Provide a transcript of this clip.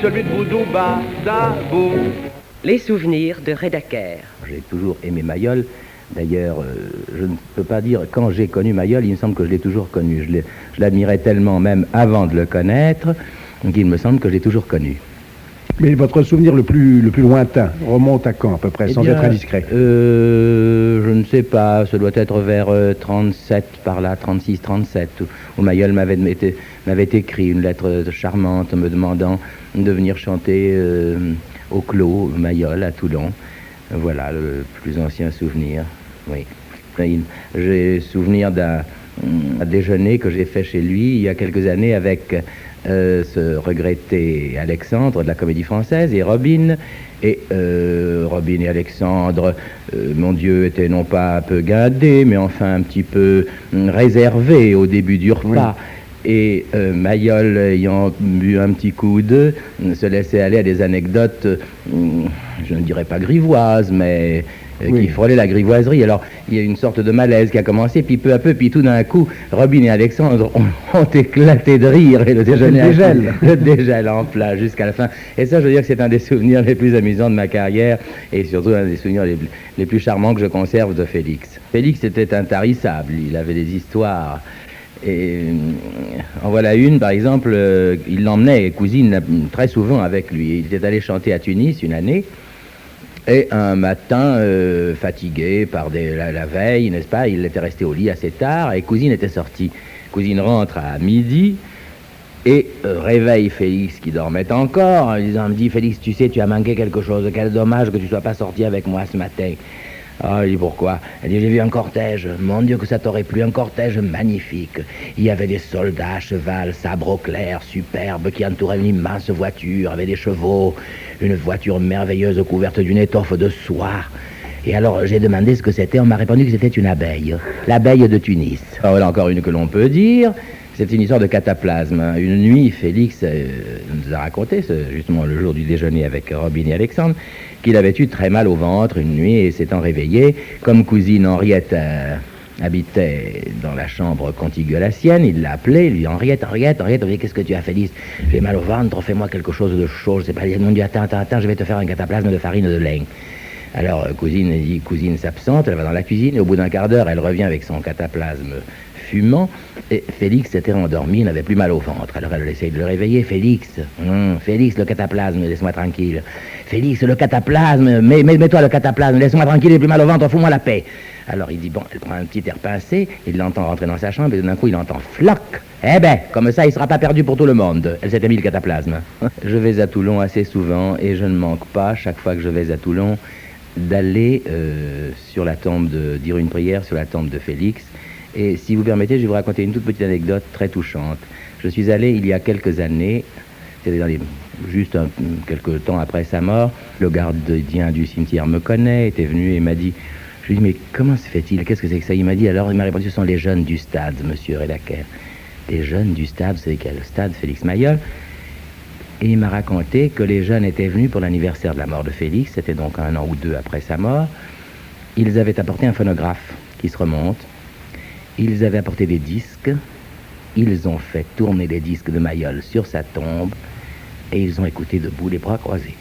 celui de Boudouba, Dabou. Les souvenirs de Rédaker. J'ai toujours aimé Mayol. D'ailleurs, je ne peux pas dire quand j'ai connu Mayol, il me semble que je l'ai toujours connu. Je l'admirais tellement même avant de le connaître qu'il me semble que je l'ai toujours connu. Mais votre souvenir le plus lointain remonte à quand à peu près, sans être indiscret? Je ne sais pas, ça doit être vers 37 par là, 36, 37, où Mayol m'avait écrit une lettre charmante me demandant de venir chanter au Clos, Mayol, à Toulon. Voilà le plus ancien souvenir, oui. J'ai souvenir d'un déjeuner que j'ai fait chez lui il y a quelques années avec ce regretté Alexandre de la Comédie Française et Robin. Et Robin et Alexandre, mon Dieu, étaient non pas un peu guindés, mais enfin un petit peu réservés au début du repas. Oui. Et Mayol, ayant bu un petit coup ou deux, se laissait aller à des anecdotes, je ne dirais pas grivoises, mais qui frôlaient la grivoiserie. Alors, il y a une sorte de malaise qui a commencé, puis peu à peu, puis tout d'un coup, Robin et Alexandre ont éclaté de rire, et le dégel en plat jusqu'à la fin. Et ça, je veux dire que c'est un des souvenirs les plus amusants de ma carrière, et surtout un des souvenirs les plus charmants que je conserve de Félix. Félix était intarissable, il avait des histoires. Et en voilà une, par exemple, il l'emmenait, cousine, très souvent avec lui. Il était allé chanter à Tunis une année, et un matin, fatigué par la veille, n'est-ce pas, il était resté au lit assez tard, et cousine était sortie. Cousine rentre à midi, et réveille Félix qui dormait encore, en lui disant, me dit, Félix, tu sais, tu as manqué quelque chose, quel dommage que tu ne sois pas sorti avec moi ce matin. Ah, il dit pourquoi? Elle dit j'ai vu un cortège, mon Dieu que ça t'aurait plu, un cortège magnifique. Il y avait des soldats à cheval, sabre au clair, superbes, qui entouraient une immense voiture, avec des chevaux, une voiture merveilleuse couverte d'une étoffe de soie. Et alors j'ai demandé ce que c'était, on m'a répondu que c'était une abeille, l'abeille de Tunis. Alors voilà encore une que l'on peut dire. C'est une histoire de cataplasme. Une nuit, Félix nous a raconté, justement le jour du déjeuner avec Robin et Alexandre, qu'il avait eu très mal au ventre une nuit et s'étant réveillé, comme cousine Henriette habitait dans la chambre contiguë à la sienne, il l'a appelée, il lui dit Henriette, qu'est-ce que tu as, Félix? J'ai mal au ventre, fais-moi quelque chose de chaud, je sais pas, mon Dieu, attends, je vais te faire un cataplasme de farine de lin. Alors cousine s'absente, elle va dans la cuisine et au bout d'un quart d'heure, elle revient avec son cataplasme fumant, et Félix s'était endormi, il n'avait plus mal au ventre. Alors elle essaye de le réveiller. Félix, le cataplasme, laisse-moi tranquille. Félix, le cataplasme, mets-toi le cataplasme, laisse-moi tranquille, j'ai plus mal au ventre, fous-moi la paix. Alors il dit, bon, elle prend un petit air pincé, il l'entend rentrer dans sa chambre, et d'un coup il entend floc. Eh ben, comme ça, il sera pas perdu pour tout le monde. Elle s'était mis le cataplasme. Je vais à Toulon assez souvent, et je ne manque pas, chaque fois que je vais à Toulon, d'aller sur la tombe, dire une prière sur la tombe de Félix. Et si vous permettez, je vais vous raconter une toute petite anecdote très touchante. Je suis allé il y a quelques années, c'était juste quelques temps après sa mort, le gardien du cimetière me connaît, était venu et m'a dit, je lui ai dit, mais comment se fait-il? Qu'est-ce que c'est que ça? Il m'a dit, alors il m'a répondu, ce sont les jeunes du stade, monsieur Rédaker. Les jeunes du stade, c'est quel stade? Félix Mayol. Et il m'a raconté que les jeunes étaient venus pour l'anniversaire de la mort de Félix, c'était donc 1 an ou 2 après sa mort. Ils avaient apporté un phonographe qui se remonte. Ils avaient apporté des disques, ils ont fait tourner les disques de Mayol sur sa tombe et ils ont écouté debout les bras croisés.